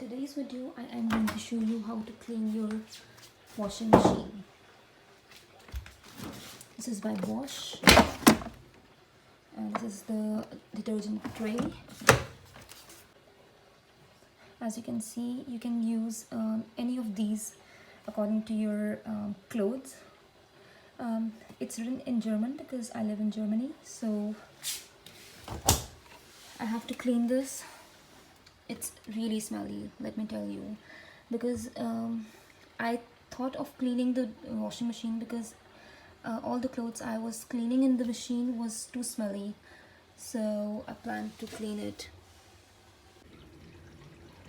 today's video, I am going to show you how to clean your washing machine. This is by Bosch, and this is the detergent tray. As you can see, you can use any of these according to your clothes. It's written in German because I live in Germany, so I have to clean this. It's really smelly, let me tell you, because I thought of cleaning the washing machine because all the clothes I was cleaning in the machine was too smelly, so I planned to clean it.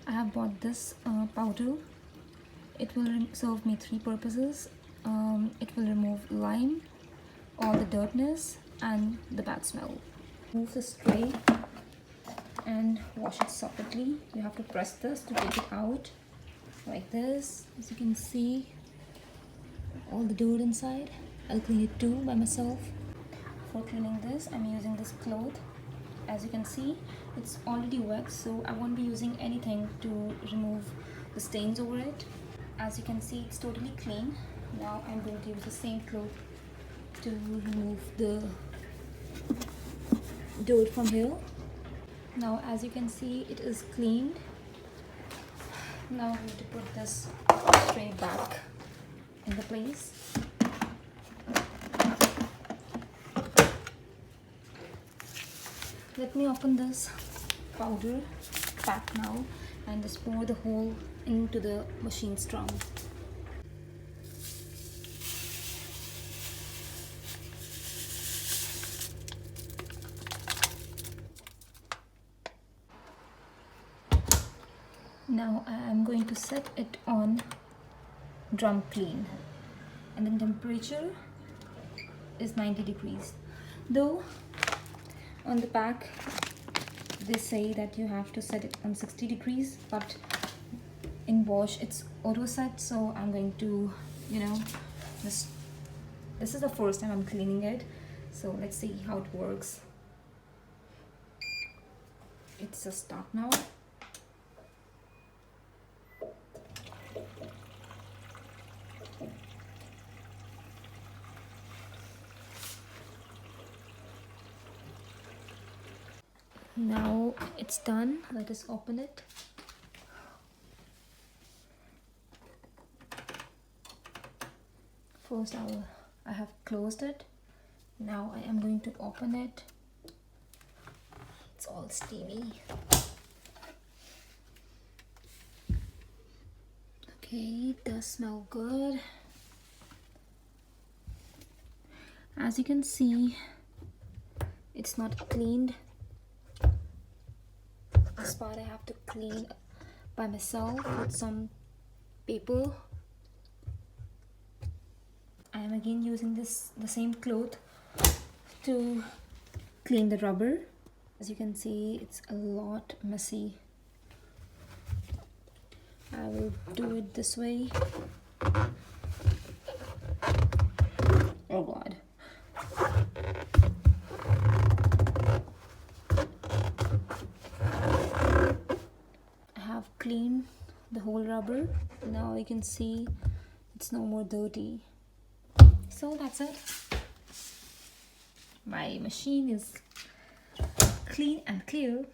I have bought this powder. It will serve me three purposes. It will remove lime, all the dirtiness and the bad smell. Remove this tray and wash it separately. You have to press this to take it out like this. As you can see, all the dirt inside. I'll clean it too by myself. For cleaning this, I'm using this cloth. As you can see, it's already wet, so I won't be using anything to remove the stains over it. As you can see, it's totally clean. Now I'm going to use the same cloth to remove the dirt from here. Now as you can see, it is cleaned. Now I'm going to put this tray back in the place. Let me open this powder pack now and just pour the whole into the machine drum. Now I am going to set it on drum clean, and the temperature is 90 degrees. Though on the pack they say that you have to set it on 60 degrees, but in Bosch it's auto set, so I'm going to, this is the first time I'm cleaning it, so let's see how it works. It's a start now. Now it's done. Let us open it. First I have closed it. Now I am going to open it. It's all steamy. Okay, it does smell good. As you can see, it's not cleaned. This part I have to clean by myself with some paper. I am again using the same cloth to clean the rubber. As you can see, it's a lot messy. I will do it this way. Oh God. Clean the whole rubber. Now you can see it's no more dirty. So that's it. My machine is clean and clear.